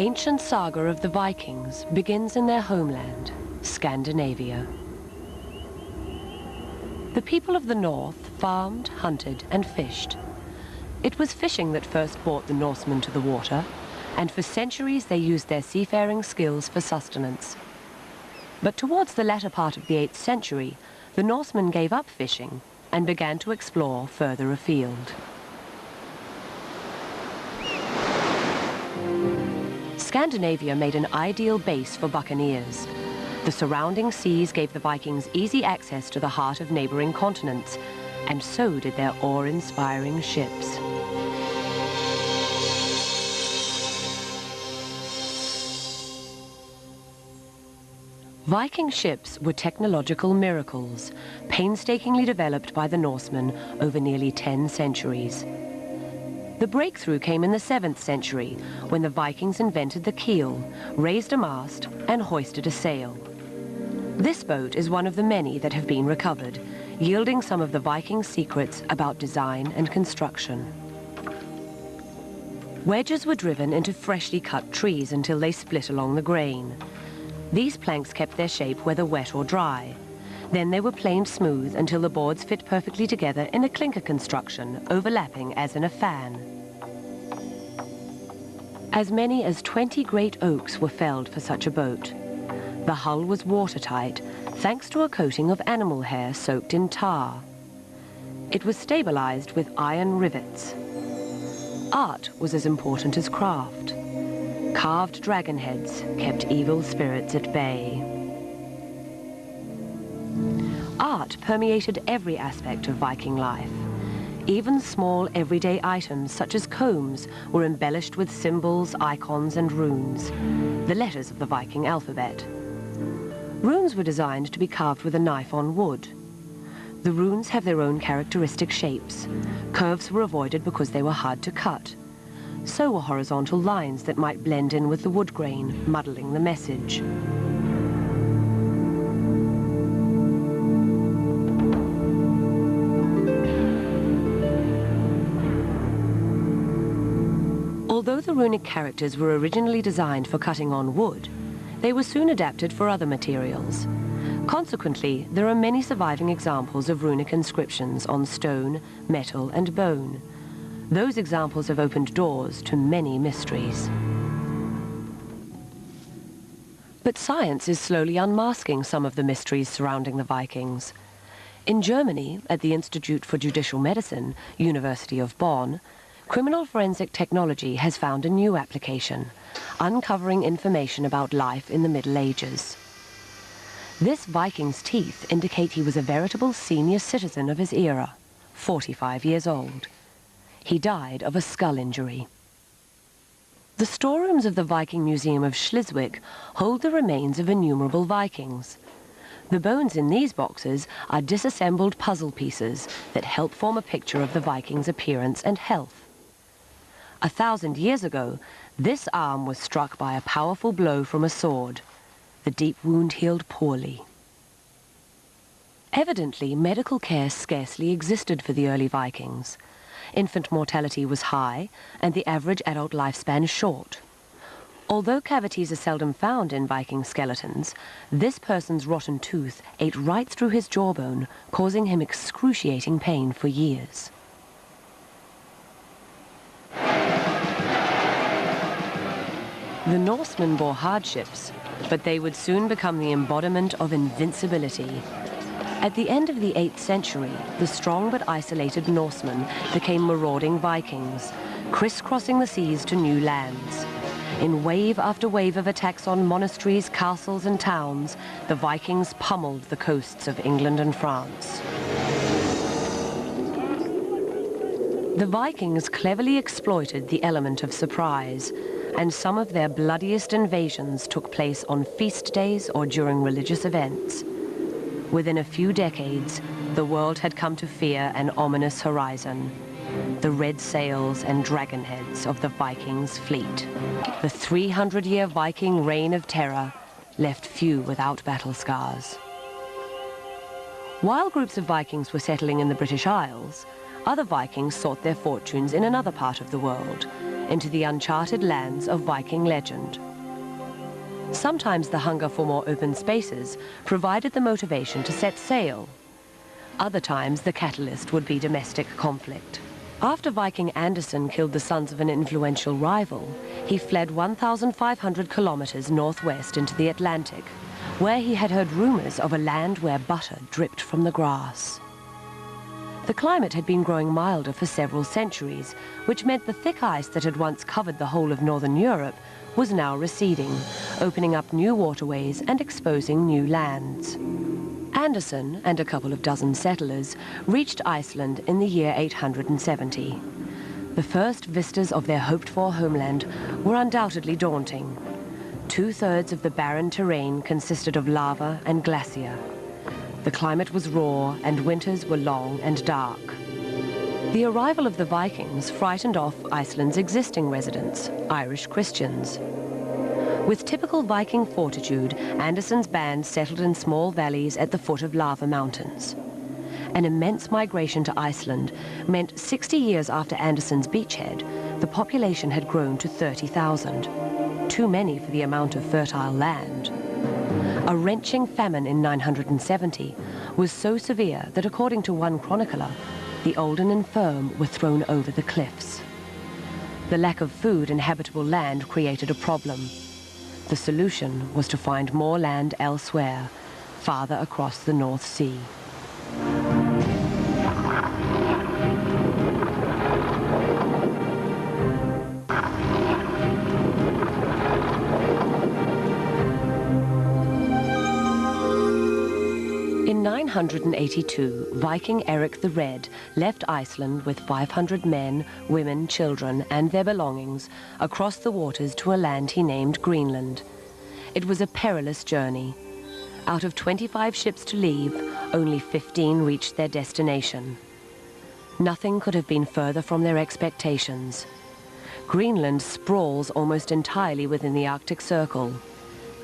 ancient saga of the Vikings begins in their homeland, Scandinavia. The people of the north farmed, hunted, and fished. It was fishing that first brought the Norsemen to the water, and for centuries they used their seafaring skills for sustenance. But towards the latter part of the 8th century, the Norsemen gave up fishing and began to explore further afield. Scandinavia made an ideal base for buccaneers. The surrounding seas gave the Vikings easy access to the heart of neighboring continents, and so did their awe-inspiring ships. Viking ships were technological miracles, painstakingly developed by the Norsemen over nearly 10 centuries. The breakthrough came in the 7th century, when the Vikings invented the keel, raised a mast, and hoisted a sail. This boat is one of the many that have been recovered, yielding some of the Vikings' secrets about design and construction. Wedges were driven into freshly cut trees until they split along the grain. These planks kept their shape whether wet or dry. Then they were planed smooth until the boards fit perfectly together in a clinker construction, overlapping as in a fan. As many as 20 great oaks were felled for such a boat. The hull was watertight, thanks to a coating of animal hair soaked in tar. It was stabilized with iron rivets. Art was as important as craft. Carved dragon heads kept evil spirits at bay. Art permeated every aspect of Viking life. Even small everyday items such as combs were embellished with symbols, icons, and runes, the letters of the Viking alphabet. Runes were designed to be carved with a knife on wood. The runes have their own characteristic shapes. Curves were avoided because they were hard to cut. So were horizontal lines that might blend in with the wood grain, muddling the message. Although the runic characters were originally designed for cutting on wood, they were soon adapted for other materials. Consequently, there are many surviving examples of runic inscriptions on stone, metal, and bone. Those examples have opened doors to many mysteries. But science is slowly unmasking some of the mysteries surrounding the Vikings. In Germany, at the Institute for Judicial Medicine, University of Bonn, criminal forensic technology has found a new application, uncovering information about life in the Middle Ages. This Viking's teeth indicate he was a veritable senior citizen of his era, 45 years old. He died of a skull injury. The storerooms of the Viking Museum of Schleswig hold the remains of innumerable Vikings. The bones in these boxes are disassembled puzzle pieces that help form a picture of the Vikings' appearance and health. 1,000 years ago, this arm was struck by a powerful blow from a sword. The deep wound healed poorly. Evidently, medical care scarcely existed for the early Vikings. Infant mortality was high, and the average adult lifespan short. Although cavities are seldom found in Viking skeletons, this person's rotten tooth ate right through his jawbone, causing him excruciating pain for years. The Norsemen bore hardships, but they would soon become the embodiment of invincibility. At the end of the 8th century, the strong but isolated Norsemen became marauding Vikings, crisscrossing the seas to new lands. In wave after wave of attacks on monasteries, castles, and towns, the Vikings pummeled the coasts of England and France. The Vikings cleverly exploited the element of surprise, and some of their bloodiest invasions took place on feast days or during religious events. Within a few decades, the world had come to fear an ominous horizon, the red sails and dragon heads of the Vikings' fleet. The 300-year Viking reign of terror left few without battle scars. While groups of Vikings were settling in the British Isles, other Vikings sought their fortunes in another part of the world, into the uncharted lands of Viking legend. Sometimes the hunger for more open spaces provided the motivation to set sail. Other times the catalyst would be domestic conflict. After Viking Anderson killed the sons of an influential rival, he fled 1,500 kilometers northwest into the Atlantic, where he had heard rumors of a land where butter dripped from the grass. The climate had been growing milder for several centuries, which meant the thick ice that had once covered the whole of northern Europe was now receding, opening up new waterways and exposing new lands. Anderson and a couple of dozen settlers reached Iceland in the year 870. The first vistas of their hoped-for homeland were undoubtedly daunting. Two-thirds of the barren terrain consisted of lava and glacier. The climate was raw and winters were long and dark. The arrival of the Vikings frightened off Iceland's existing residents, Irish Christians. With typical Viking fortitude, Anderson's band settled in small valleys at the foot of lava mountains. An immense migration to Iceland meant 60 years after Anderson's beachhead, the population had grown to 30,000. Too many for the amount of fertile land. A wrenching famine in 970 was so severe that, according to one chronicler, the old and infirm were thrown over the cliffs. The lack of food and habitable land created a problem. The solution was to find more land elsewhere, farther across the North Sea. In 982, Viking Eric the Red left Iceland with 500 men, women, children, and their belongings across the waters to a land he named Greenland. It was a perilous journey. Out of 25 ships to leave, only 15 reached their destination. Nothing could have been further from their expectations. Greenland sprawls almost entirely within the Arctic Circle.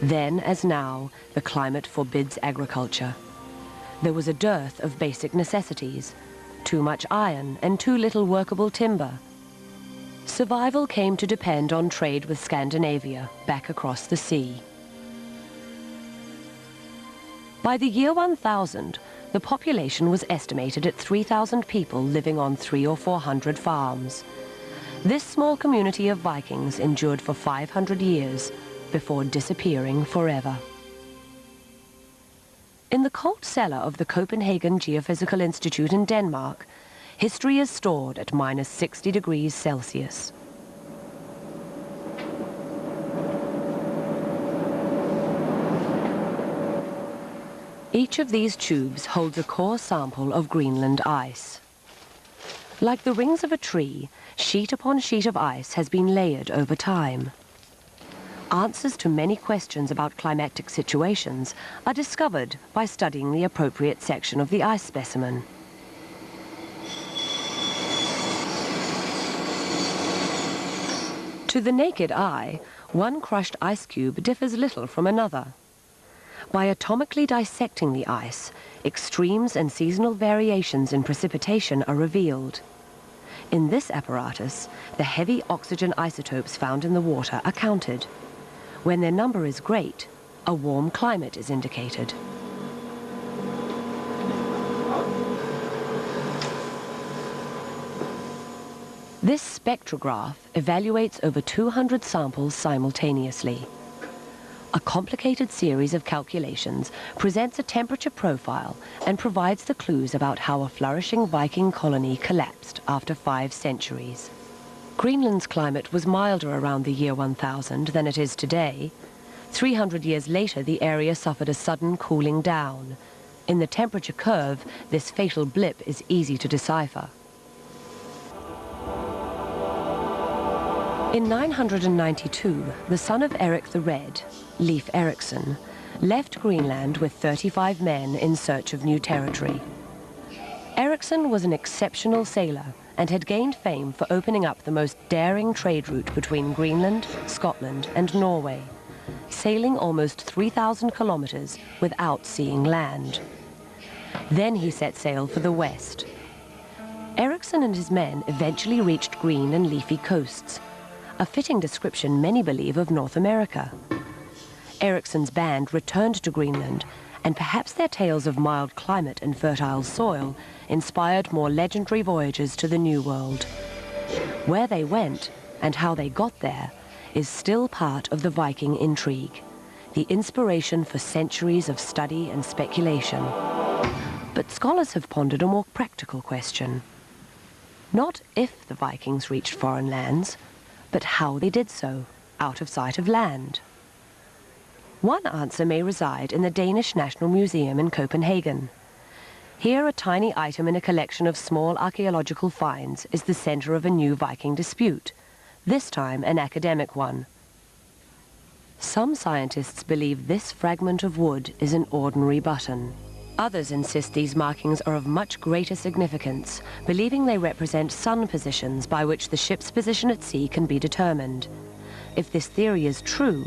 Then, as now, the climate forbids agriculture. There was a dearth of basic necessities, too much iron and too little workable timber. Survival came to depend on trade with Scandinavia, back across the sea. By the year 1000, the population was estimated at 3,000 people living on 300 or 400 farms. This small community of Vikings endured for 500 years before disappearing forever. In the cold cellar of the Copenhagen Geophysical Institute in Denmark, history is stored at -60 degrees Celsius. Each of these tubes holds a core sample of Greenland ice. Like the rings of a tree, sheet upon sheet of ice has been layered over time. Answers to many questions about climatic situations are discovered by studying the appropriate section of the ice specimen. To the naked eye, one crushed ice cube differs little from another. By atomically dissecting the ice, extremes and seasonal variations in precipitation are revealed. In this apparatus, the heavy oxygen isotopes found in the water are counted. When their number is great, a warm climate is indicated. This spectrograph evaluates over 200 samples simultaneously. A complicated series of calculations presents a temperature profile and provides the clues about how a flourishing Viking colony collapsed after 5 centuries. Greenland's climate was milder around the year 1000 than it is today. 300 years later, the area suffered a sudden cooling down. In the temperature curve, this fatal blip is easy to decipher. In 992, the son of Eric the Red, Leif Erikson, left Greenland with 35 men in search of new territory. Erikson was an exceptional sailor and had gained fame for opening up the most daring trade route between Greenland, Scotland, and Norway, sailing almost 3,000 kilometers without seeing land. Then he set sail for the west. Erikson and his men eventually reached green and leafy coasts, a fitting description many believe of North America. Ericsson's band returned to Greenland, and perhaps their tales of mild climate and fertile soil inspired more legendary voyages to the New World. Where they went and how they got there is still part of the Viking intrigue, the inspiration for centuries of study and speculation. But scholars have pondered a more practical question. Not if the Vikings reached foreign lands, but how they did so, out of sight of land. One answer may reside in the Danish National Museum in Copenhagen. Here, a tiny item in a collection of small archaeological finds is the center of a new Viking dispute, this time an academic one. Some scientists believe this fragment of wood is an ordinary button. Others insist these markings are of much greater significance, believing they represent sun positions by which the ship's position at sea can be determined. If this theory is true,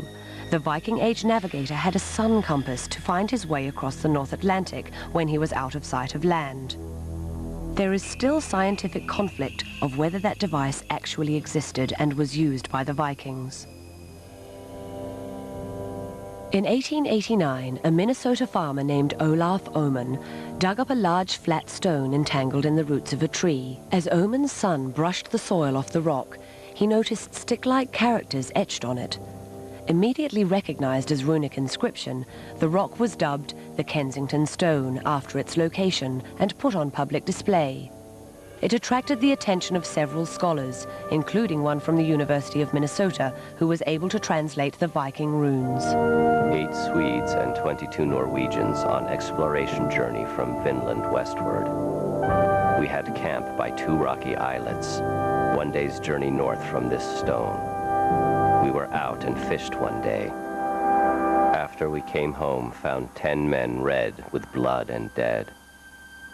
the Viking Age navigator had a sun compass to find his way across the North Atlantic when he was out of sight of land. There is still scientific conflict of whether that device actually existed and was used by the Vikings. In 1889, a Minnesota farmer named Olaf Oman dug up a large flat stone entangled in the roots of a tree. As Oman's son brushed the soil off the rock, he noticed stick-like characters etched on it. Immediately recognized as runic inscription, the rock was dubbed the Kensington Stone after its location and put on public display. It attracted the attention of several scholars, including one from the University of Minnesota, who was able to translate the Viking runes. 8 Swedes and 22 Norwegians on exploration journey from Finland westward. We had to camp by 2 rocky islets, 1 day's journey north from this stone. We were out and fished one day. After we came home, found 10 men red with blood and dead.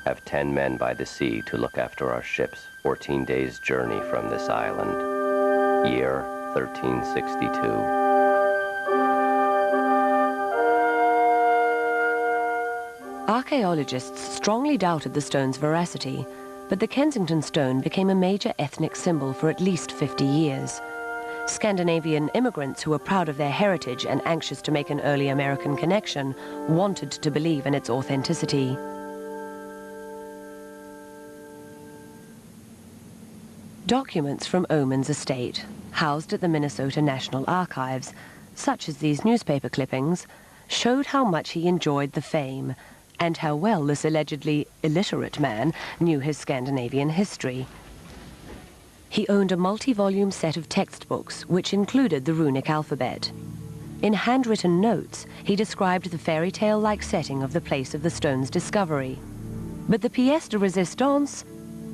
Have 10 men by the sea to look after our ships, 14 days' journey from this island. Year 1362. Archaeologists strongly doubted the stone's veracity, but the Kensington Stone became a major ethnic symbol for at least 50 years. Scandinavian immigrants who were proud of their heritage and anxious to make an early American connection wanted to believe in its authenticity. Documents from Oman's estate, housed at the Minnesota National Archives, such as these newspaper clippings, showed how much he enjoyed the fame and how well this allegedly illiterate man knew his Scandinavian history. He owned a multi-volume set of textbooks which included the runic alphabet. In handwritten notes, he described the fairy tale-like setting of the place of the stone's discovery. But the pièce de résistance,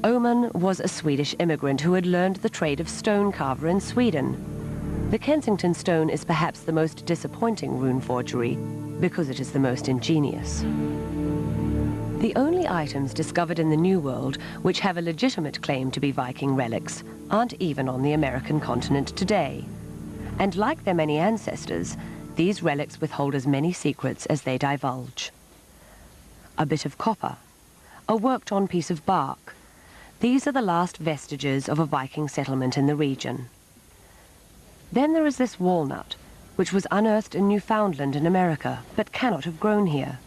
Oman was a Swedish immigrant who had learned the trade of stone carver in Sweden. The Kensington Stone is perhaps the most disappointing rune forgery because it is the most ingenious. The only items discovered in the New World which have a legitimate claim to be Viking relics aren't even on the American continent today. And like their many ancestors, these relics withhold as many secrets as they divulge. A bit of copper, a worked-on piece of bark. These are the last vestiges of a Viking settlement in the region. Then there is this walnut, which was unearthed in Newfoundland in America, but cannot have grown here.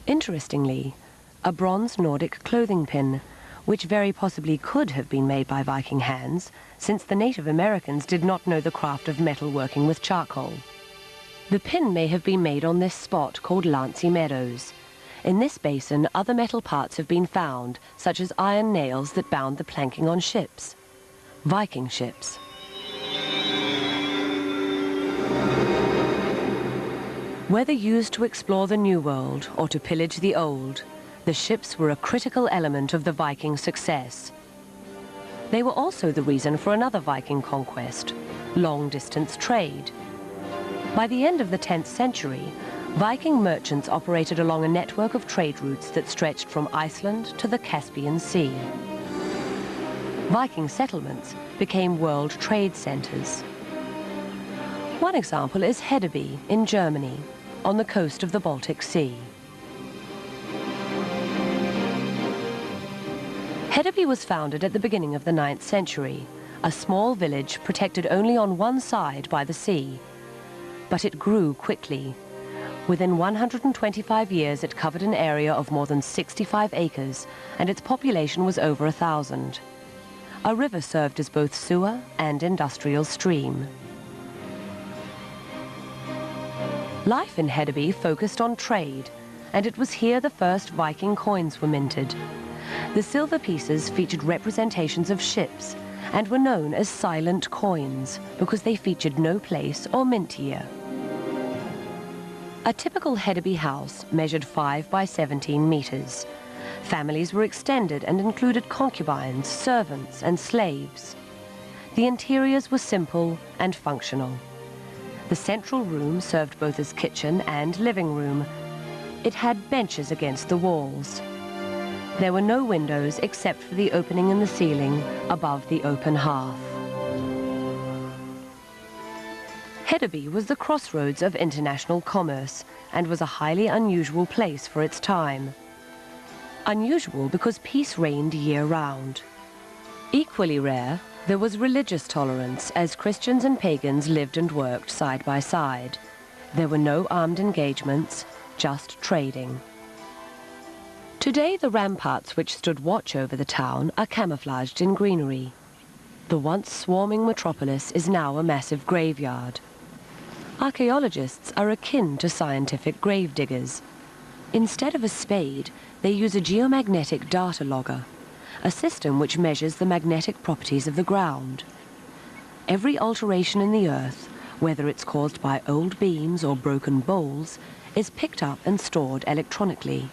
Interestingly, a bronze Nordic clothing pin, which very possibly could have been made by Viking hands, since the Native Americans did not know the craft of metal working with charcoal. The pin may have been made on this spot called Lancey Meadows. In this basin, other metal parts have been found, such as iron nails that bound the planking on ships. Viking ships. Whether used to explore the New World or to pillage the Old, the ships were a critical element of the Viking success. They were also the reason for another Viking conquest, long-distance trade. By the end of the 10th century, Viking merchants operated along a network of trade routes that stretched from Iceland to the Caspian Sea. Viking settlements became world trade centers. One example is Hedeby in Germany, on the coast of the Baltic Sea. Hedeby was founded at the beginning of the 9th century a small village protected only on one side by the sea. But it grew quickly. Within 125 years, it covered an area of more than 65 acres, and its population was over 1,000. A river served as both sewer and industrial stream. Life in Hedeby focused on trade, and it was here the first Viking coins were minted. The silver pieces featured representations of ships and were known as silent coins because they featured no place or mint year. A typical Hedeby house measured 5 by 17 meters. Families were extended and included concubines, servants, and slaves. The interiors were simple and functional. The central room served both as kitchen and living room. It had benches against the walls. There were no windows except for the opening in the ceiling above the open hearth. Hedeby was the crossroads of international commerce and was a highly unusual place for its time. Unusual because peace reigned year-round. Equally rare, there was religious tolerance as Christians and pagans lived and worked side by side. There were no armed engagements, just trading. Today, the ramparts which stood watch over the town are camouflaged in greenery. The once swarming metropolis is now a massive graveyard. Archaeologists are akin to scientific grave diggers. Instead of a spade, they use a geomagnetic data logger, a system which measures the magnetic properties of the ground. Every alteration in the earth, whether it's caused by old beams or broken bowls, is picked up and stored electronically.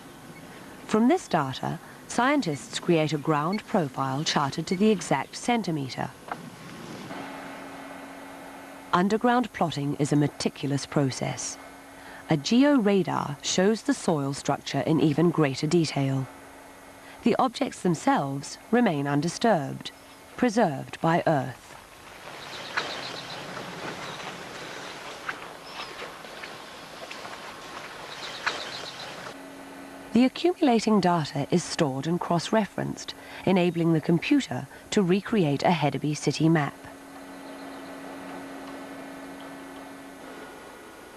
From this data, scientists create a ground profile charted to the exact centimeter. Underground plotting is a meticulous process. A georadar shows the soil structure in even greater detail. The objects themselves remain undisturbed, preserved by Earth. The accumulating data is stored and cross-referenced, enabling the computer to recreate a Hedeby city map.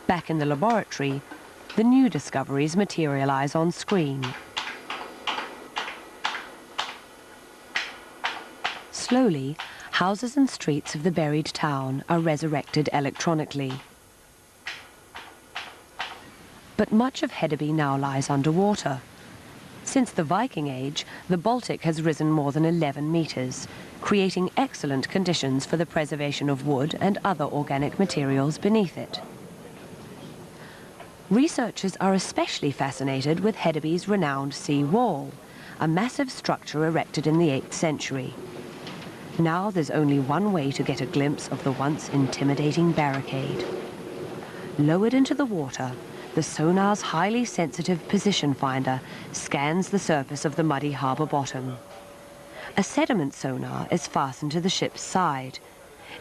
Back in the laboratory, the new discoveries materialize on screen. Slowly, houses and streets of the buried town are resurrected electronically. But much of Hedeby now lies underwater. Since the Viking Age, the Baltic has risen more than 11 meters, creating excellent conditions for the preservation of wood and other organic materials beneath it. Researchers are especially fascinated with Hedeby's renowned sea wall, a massive structure erected in the 8th century. Now there's only one way to get a glimpse of the once intimidating barricade. Lowered into the water, the sonar's highly sensitive position finder scans the surface of the muddy harbour bottom. A sediment sonar is fastened to the ship's side.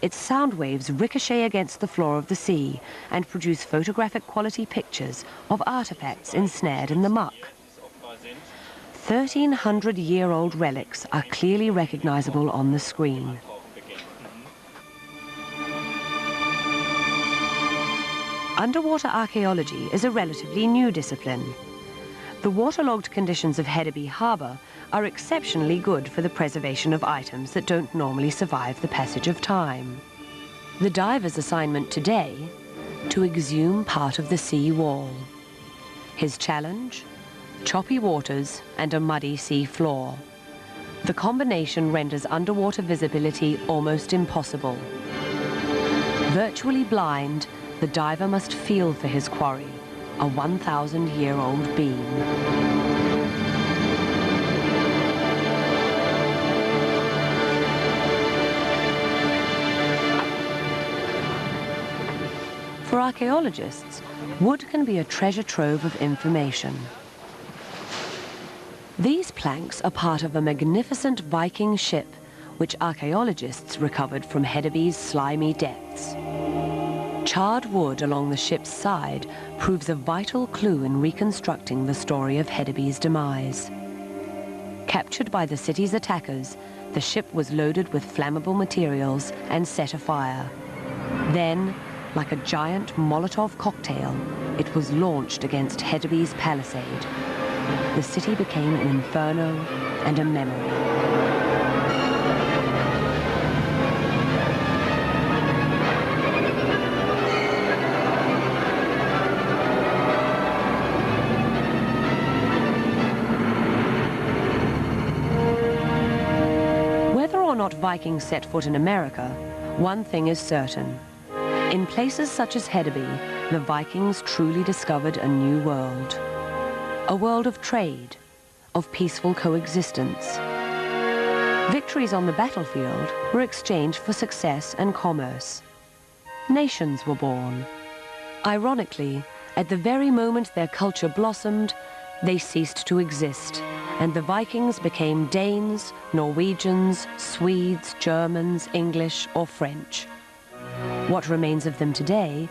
Its sound waves ricochet against the floor of the sea and produce photographic quality pictures of artifacts ensnared in the muck. 1,300-year-old relics are clearly recognizable on the screen. Underwater archaeology is a relatively new discipline. The waterlogged conditions of Hedeby Harbour are exceptionally good for the preservation of items that don't normally survive the passage of time. The diver's assignment today, to exhume part of the sea wall. His challenge? Choppy waters and a muddy sea floor. The combination renders underwater visibility almost impossible. Virtually blind, the diver must feel for his quarry, a 1,000-year-old beam. For archaeologists, wood can be a treasure trove of information. These planks are part of a magnificent Viking ship, which archaeologists recovered from Hedeby's slimy depths. Charred wood along the ship's side proves a vital clue in reconstructing the story of Hedeby's demise. Captured by the city's attackers, The ship was loaded with flammable materials and set afire. Then, like a giant Molotov cocktail, it was launched against Hedeby's palisade. The city became an inferno and a memory. Whether or not Vikings set foot in America, one thing is certain. In places such as Hedeby, the Vikings truly discovered a new world. A world of trade, of peaceful coexistence. Victories on the battlefield were exchanged for success and commerce. Nations were born. Ironically, at the very moment their culture blossomed, they ceased to exist, and the Vikings became Danes, Norwegians, Swedes, Germans, English, or French. What remains of them today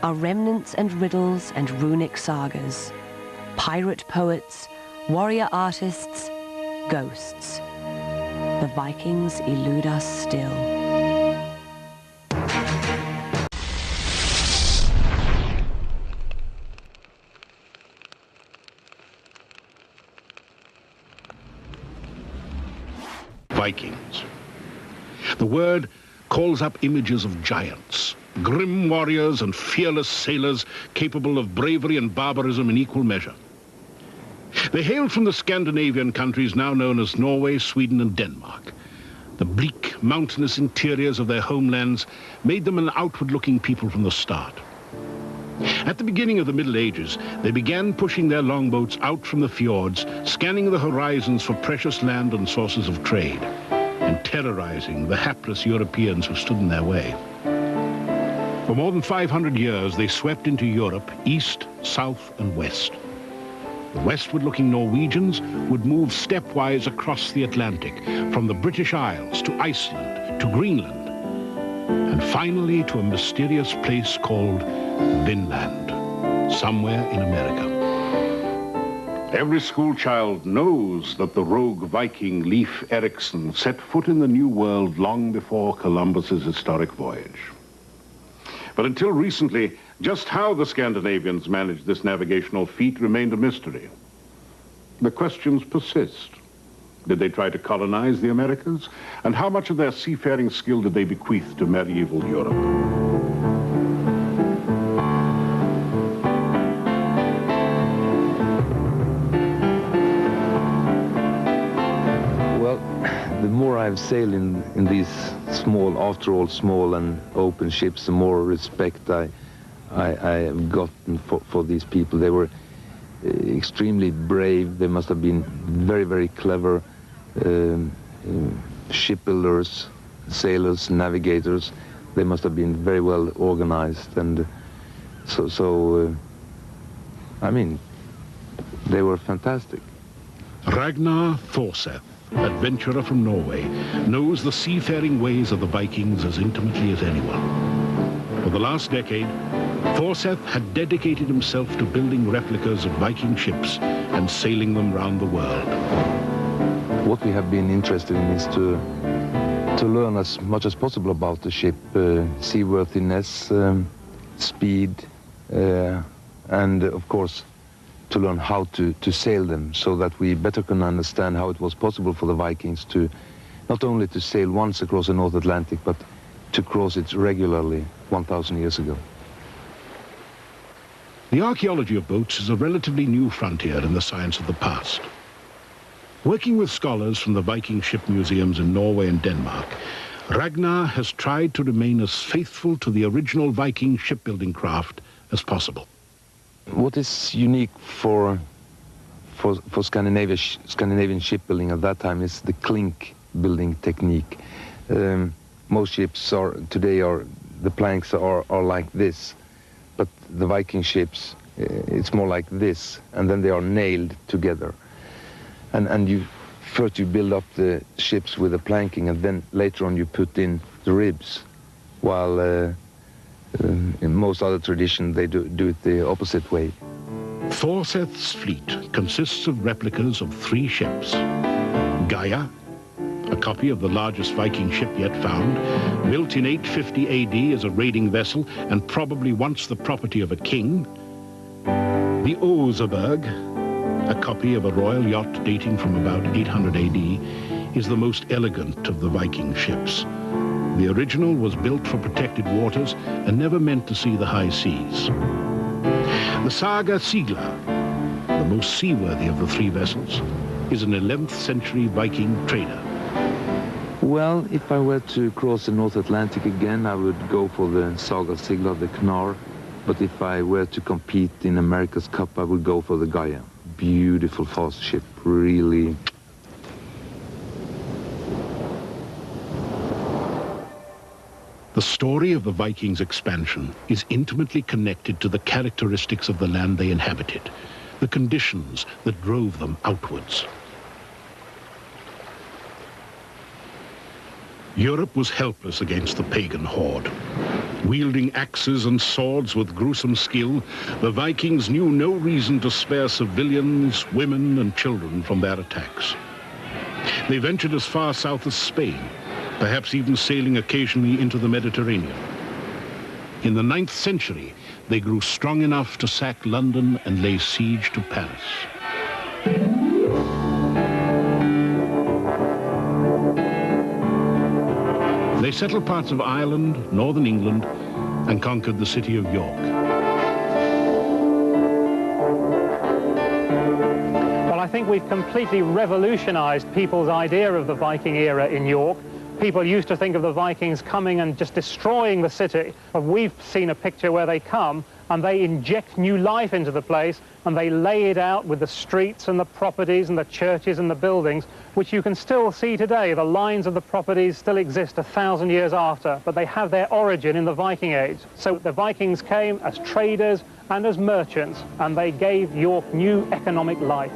are remnants and riddles and runic sagas, pirate poets, warrior artists, ghosts. The Vikings elude us still. Vikings. The word calls up images of giants, grim warriors and fearless sailors capable of bravery and barbarism in equal measure. They hailed from the Scandinavian countries now known as Norway, Sweden and Denmark. The bleak, mountainous interiors of their homelands made them an outward-looking people from the start. At the beginning of the Middle Ages, they began pushing their longboats out from the fjords, scanning the horizons for precious land and sources of trade, and terrorizing the hapless Europeans who stood in their way. For more than 500 years, they swept into Europe, east, south, and west. The westward-looking Norwegians would move stepwise across the Atlantic, from the British Isles to Iceland to Greenland, and finally to a mysterious place called Vinland, somewhere in America. Every schoolchild knows that the rogue Viking Leif Erikson set foot in the New World long before Columbus's historic voyage. But until recently, just how the Scandinavians managed this navigational feat remained a mystery. The questions persist. Did they try to colonize the Americas? And how much of their seafaring skill did they bequeath to medieval Europe? Well, the more I've sailed in these small, after all small and open ships, the more respect I have gotten for these people. They were extremely brave. They must have been very, very clever shipbuilders, sailors, navigators. They must have been very well organized, and I mean, they were fantastic. Ragnar Thorseth, adventurer from Norway, knows the seafaring ways of the Vikings as intimately as anyone. For the last decade, Thorseth had dedicated himself to building replicas of Viking ships and sailing them round the world. What we have been interested in is to learn as much as possible about the ship, seaworthiness, speed, and of course to learn how to sail them, so that we better can understand how it was possible for the Vikings to not only to sail once across the North Atlantic, but to cross it regularly 1,000 years ago. The archaeology of boats is a relatively new frontier in the science of the past. Working with scholars from the Viking ship museums in Norway and Denmark, Ragnar has tried to remain as faithful to the original Viking shipbuilding craft as possible. What is unique for Scandinavian shipbuilding at that time is the clink building technique. Most ships today the planks are like this, but the Viking ships, it's more like this, and then they are nailed together. And first you build up the ships with the planking, and then later on you put in the ribs, while in most other traditions they do it the opposite way. Thorseth's fleet consists of replicas of 3 ships: Gaia, a copy of the largest Viking ship yet found, built in 850 AD as a raiding vessel and probably once the property of a king. The Oseberg, a copy of a royal yacht dating from about 800 AD, is the most elegant of the Viking ships. The original was built for protected waters and never meant to see the high seas. The Saga Sigla, the most seaworthy of the three vessels, is an 11th century Viking trader. Well, if I were to cross the North Atlantic again, I would go for the Saga Sigla, the Knar. But if I were to compete in America's Cup, I would go for the Gaia. Beautiful, fast ship, really. The story of the Vikings' expansion is intimately connected to the characteristics of the land they inhabited, the conditions that drove them outwards. Europe was helpless against the pagan horde. Wielding axes and swords with gruesome skill, the Vikings knew no reason to spare civilians, women, and children from their attacks. They ventured as far south as Spain, perhaps even sailing occasionally into the Mediterranean. In the 9th century, they grew strong enough to sack London and lay siege to Paris. They settled parts of Ireland, northern England, and conquered the city of York. Well, I think we've completely revolutionized people's idea of the Viking era in York. People used to think of the Vikings coming and just destroying the city, but we've seen a picture where they come and they inject new life into the place and they lay it out with the streets and the properties and the churches and the buildings, which you can still see today. The lines of the properties still exist 1,000 years after, but they have their origin in the Viking Age. So the Vikings came as traders and as merchants, and they gave York new economic life.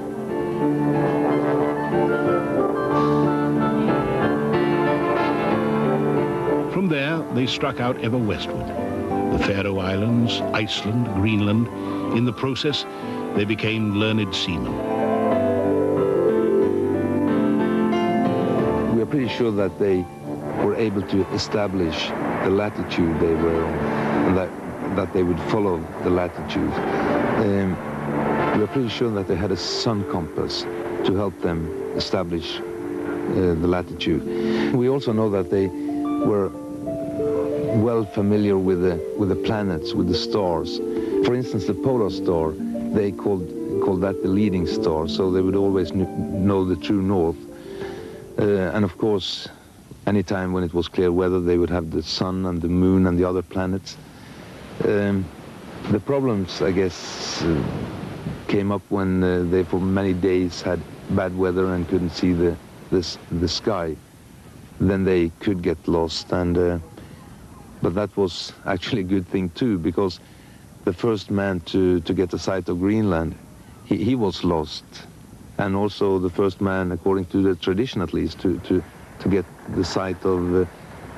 From there, they struck out ever westward. The Faroe Islands, Iceland, Greenland. In the process, they became learned seamen. We are pretty sure that they were able to establish the latitude they were on, and that they would follow the latitude. We are pretty sure that they had a sun compass to help them establish the latitude. We also know that they were well familiar with the planets, with the stars. For instance, the polar star, they called that the leading star, so they would always know the true north. And of course, anytime when it was clear weather, they would have the sun and the moon and the other planets. The problems, I guess, came up when they for many days had bad weather and couldn't see the sky. Then they could get lost, and but that was actually a good thing too, because the first man to get a sight of Greenland, he was lost, and also the first man, according to the tradition at least, to get the sight of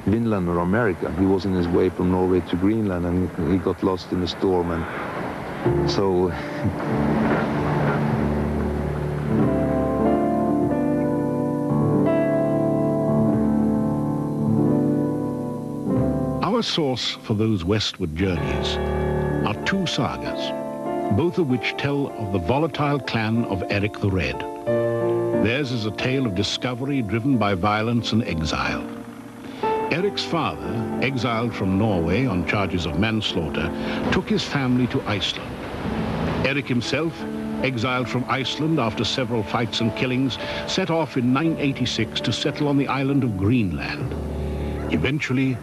Vinland or America. He was in his way from Norway to Greenland, and he got lost in a storm, and so. Our source for those westward journeys are two sagas, both of which tell of the volatile clan of Eric the Red. Theirs is a tale of discovery driven by violence and exile. Eric's father, exiled from Norway on charges of manslaughter, took his family to Iceland. Eric himself, exiled from Iceland after several fights and killings, set off in 986 to settle on the island of Greenland. Eventually,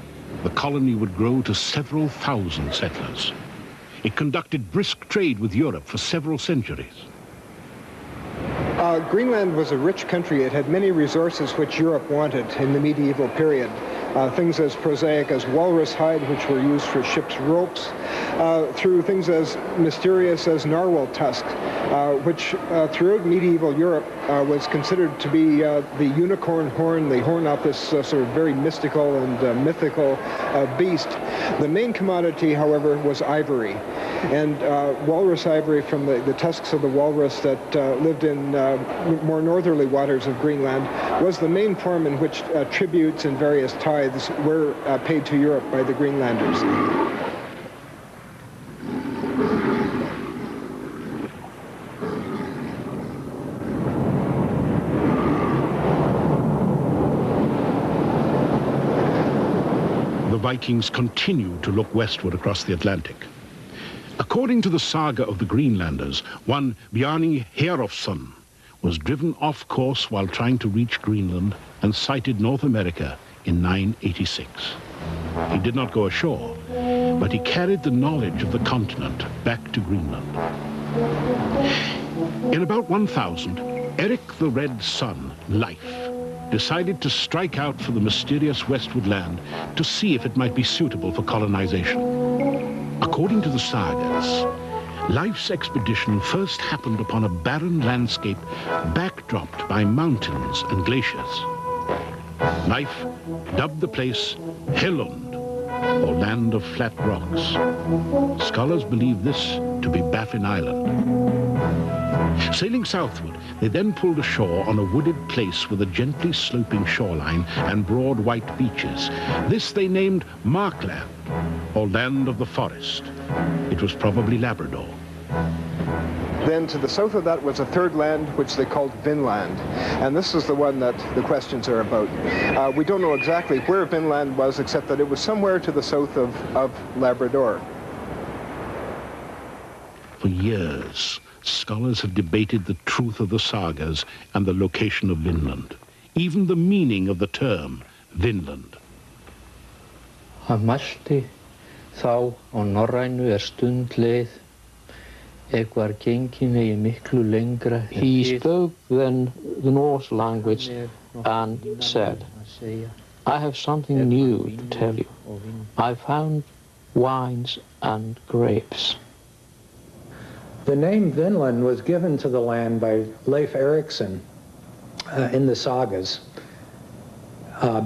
the colony would grow to several thousand settlers. It conducted brisk trade with Europe for several centuries. Greenland was a rich country. It had many resources which Europe wanted in the medieval period. Things as prosaic as walrus hide, which were used for ships' ropes, through things as mysterious as narwhal tusks. which throughout medieval Europe was considered to be the unicorn horn, the horn of this sort of very mystical and mythical beast. The main commodity, however, was ivory. And walrus ivory from the tusks of the walrus that lived in more northerly waters of Greenland was the main form in which tributes and various tithes were paid to Europe by the Greenlanders. The Vikings continued to look westward across the Atlantic. According to the saga of the Greenlanders, one Bjarni Herjolfsson was driven off course while trying to reach Greenland and sighted North America in 986. He did not go ashore, but he carried the knowledge of the continent back to Greenland. In about 1000, Eric the Red Sun, Leif, decided to strike out for the mysterious westward land to see if it might be suitable for colonization. According to the sagas, Leif's expedition first happened upon a barren landscape backdropped by mountains and glaciers. Leif dubbed the place Hellund, or Land of Flat Rocks. Scholars believe this to be Baffin Island. Sailing southward, they then pulled ashore on a wooded place with a gently sloping shoreline and broad white beaches. This they named Markland, or Land of the Forest. It was probably Labrador. Then to the south of that was a third land, which they called Vinland. And this is the one that the questions are about. We don't know exactly where Vinland was, except that it was somewhere to the south of Labrador. For years, scholars have debated the truth of the sagas and the location of Vinland, even the meaning of the term Vinland. Hann mælti þá á norrænu stund leið, var gengin eigi miklu lengra. He spoke then the Norse language and said, I have something new to tell you. I found wines and grapes. The name Vinland was given to the land by Leif Erikson in the sagas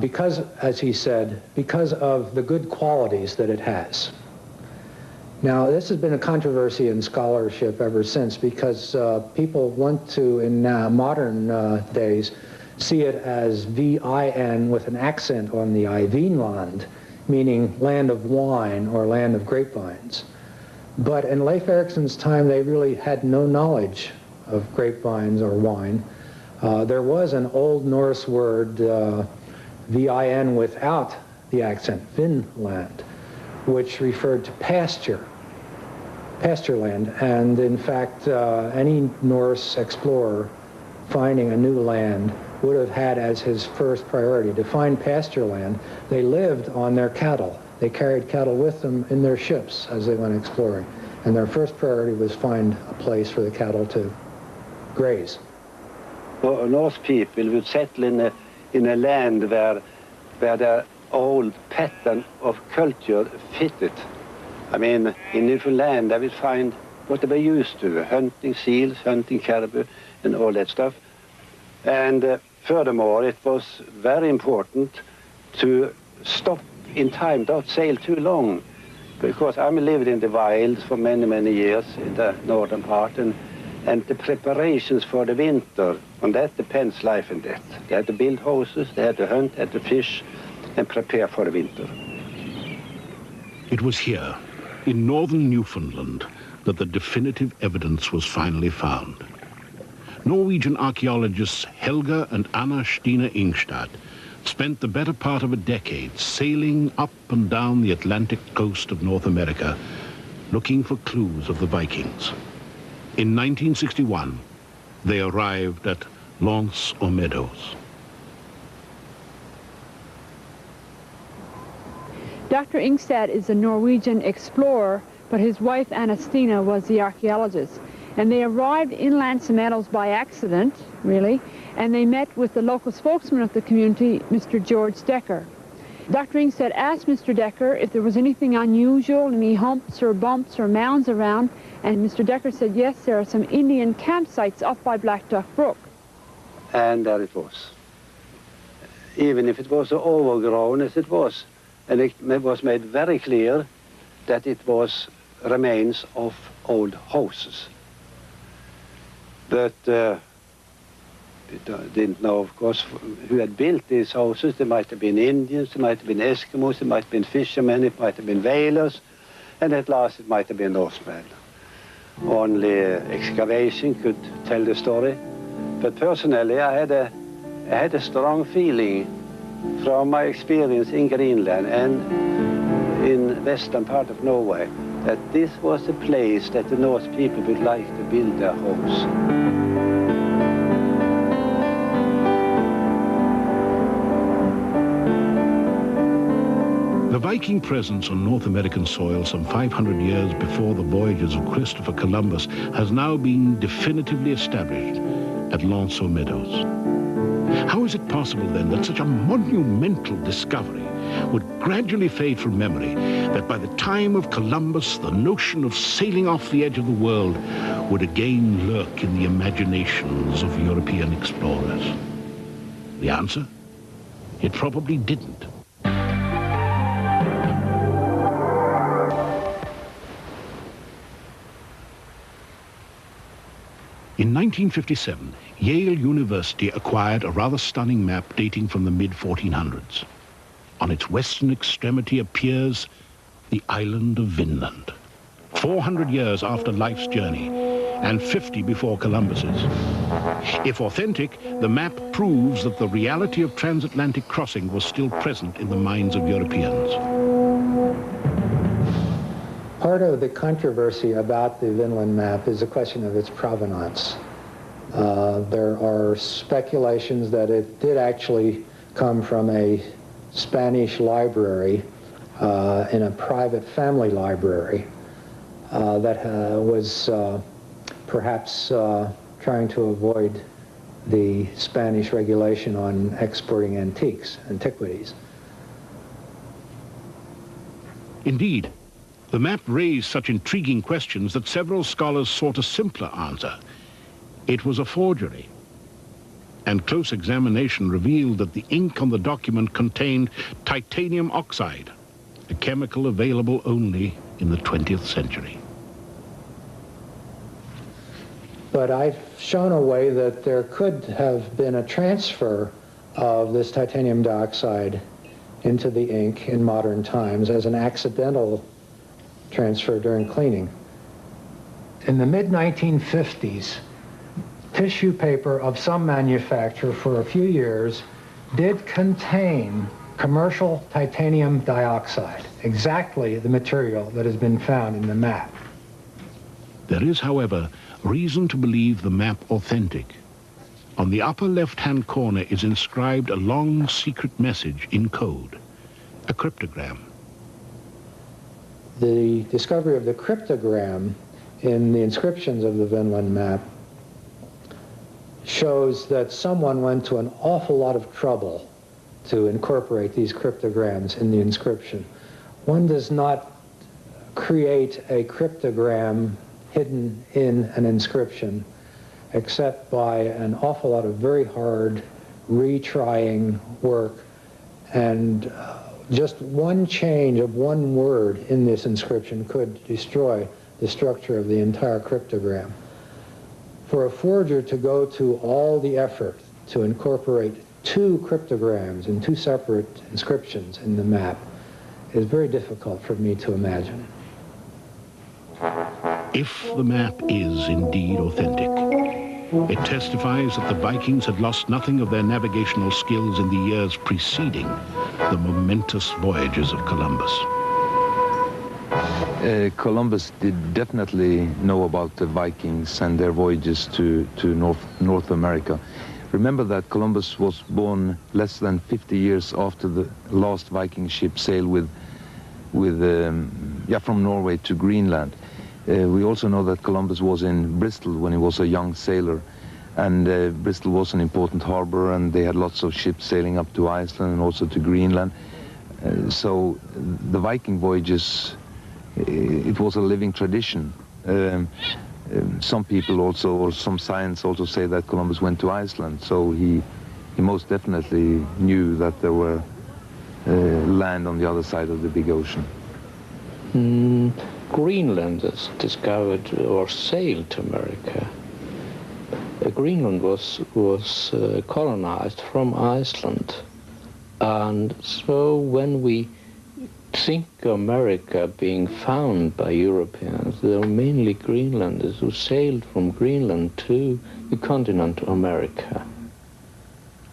because, as he said, because of the good qualities that it has. Now, this has been a controversy in scholarship ever since because people want to, in modern days, see it as V-I-N with an accent on the I, Vinland, meaning land of wine or land of grapevines. But in Leif Erikson's time, they really had no knowledge of grapevines or wine. There was an Old Norse word, V-I-N without the accent, Vinland, which referred to pasture land. And in fact, any Norse explorer finding a new land would have had as his first priority to find pasture land. They lived on their cattle. They carried cattle with them in their ships as they went exploring. And their first priority was find a place for the cattle to graze. Well, Norse people would settle in a land where the old pattern of culture fitted. I mean, in Newfoundland, they would find what they were used to, hunting seals, hunting caribou, and all that stuff. And furthermore, it was very important to stop in time, don't sail too long, because I lived in the wilds for many, many years in the northern part, and the preparations for the winter, on that depends life and death. They had to build houses, they had to hunt, they had to fish, and prepare for the winter. It was here, in northern Newfoundland, that the definitive evidence was finally found. Norwegian archaeologists Helga and Anna Stina Ingstad spent the better part of a decade sailing up and down the Atlantic coast of North America, looking for clues of the Vikings. In 1961, they arrived at Lance aux Meadows. Dr. Ingstad is a Norwegian explorer, but his wife Anna Stina was the archaeologist. And they arrived in Lance aux Meadows by accident, really, and they met with the local spokesman of the community, Mr. George Decker. Dr. Ingstad asked Mr. Decker if there was anything unusual, any humps or bumps or mounds around, and Mr. Decker said, yes, there are some Indian campsites up by Black Duck Brook. And there it was. Even if it was so overgrown as it was, and it was made very clear that it was remains of old houses. But we didn't know, of course, who had built these houses. There might have been Indians, there might have been Eskimos, there might have been fishermen, it might have been whalers, and at last it might have been Norsemen. Only excavation could tell the story. But personally, I had a strong feeling from my experience in Greenland and in western part of Norway that this was a place that the Norse people would like to build their homes. The Viking presence on North American soil some 500 years before the voyages of Christopher Columbus has now been definitively established at Lanceau Meadows. How is it possible then that such a monumental discovery would gradually fade from memory, that by the time of Columbus the notion of sailing off the edge of the world would again lurk in the imaginations of European explorers? The answer? It probably didn't. In 1957, Yale University acquired a rather stunning map dating from the mid-1400s. On its western extremity appears the island of Vinland. 400 years after life's journey, and 50 before Columbus's. If authentic, the map proves that the reality of transatlantic crossing was still present in the minds of Europeans. Part of the controversy about the Vinland map is the question of its provenance. There are speculations that it did actually come from a Spanish library in a private family library that was perhaps trying to avoid the Spanish regulation on exporting antiquities. Indeed, the map raised such intriguing questions that several scholars sought a simpler answer. It was a forgery. And close examination revealed that the ink on the document contained titanium oxide, a chemical available only in the 20th century. But I've shown a way that there could have been a transfer of this titanium dioxide into the ink in modern times as an accidental transfer during cleaning. In the mid-1950s, tissue paper of some manufacturer for a few years did contain commercial titanium dioxide, exactly the material that has been found in the map. There is, however, reason to believe the map authentic. On the upper left-hand corner is inscribed a long secret message in code, a cryptogram. The discovery of the cryptogram in the inscriptions of the Vinland map shows that someone went to an awful lot of trouble to incorporate these cryptograms in the inscription. One does not create a cryptogram hidden in an inscription except by an awful lot of very hard retrying work, and just one change of one word in this inscription could destroy the structure of the entire cryptogram. For a forger to go to all the effort to incorporate two cryptograms in two separate inscriptions in the map is very difficult for me to imagine. If the map is indeed authentic, it testifies that the Vikings had lost nothing of their navigational skills in the years preceding the momentous voyages of Columbus. Columbus did definitely know about the Vikings and their voyages to North America. Remember that Columbus was born less than 50 years after the last Viking ship sailed from Norway to Greenland. We also know that Columbus was in Bristol when he was a young sailor, and Bristol was an important harbor, and they had lots of ships sailing up to Iceland and also to Greenland. So the Viking voyages, it was a living tradition. Some people also, or some science also say that Columbus went to Iceland, so he most definitely knew that there were land on the other side of the big ocean. Greenlanders discovered or sailed to America. Greenland was colonized from Iceland, and so when we think America being found by Europeans, there were mainly Greenlanders who sailed from Greenland to the continent of America.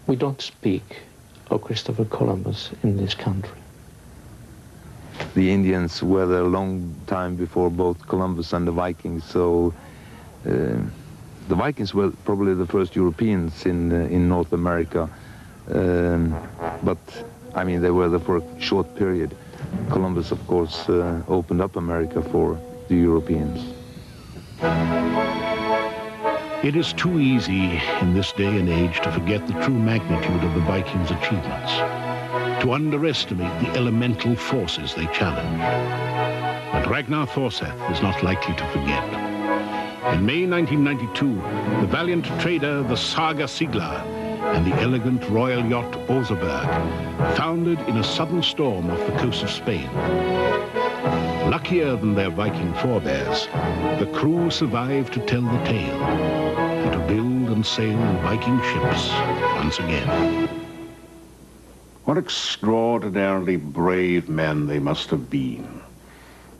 We don't speak of Christopher Columbus in this country. The Indians were there a long time before both Columbus and the Vikings, so the Vikings were probably the first Europeans in North America, but I mean they were there for a short period. Columbus, of course, opened up America for the Europeans. It is too easy in this day and age to forget the true magnitude of the Vikings' achievements, to underestimate the elemental forces they challenged. But Ragnar Thorseth is not likely to forget. In May 1992, the valiant trader, the Saga Sigla, and the elegant royal yacht Oseberg foundered in a sudden storm off the coast of Spain. Luckier than their Viking forebears, the crew survived to tell the tale and to build and sail Viking ships once again. What extraordinarily brave men they must have been,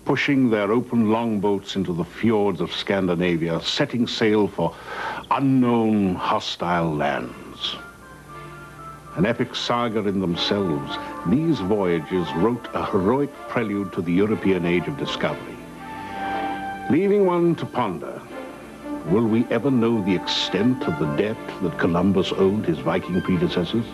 pushing their open longboats into the fjords of Scandinavia, setting sail for unknown, hostile lands. An epic saga in themselves, these voyages wrote a heroic prelude to the European age of discovery. Leaving one to ponder, will we ever know the extent of the debt that Columbus owed his Viking predecessors?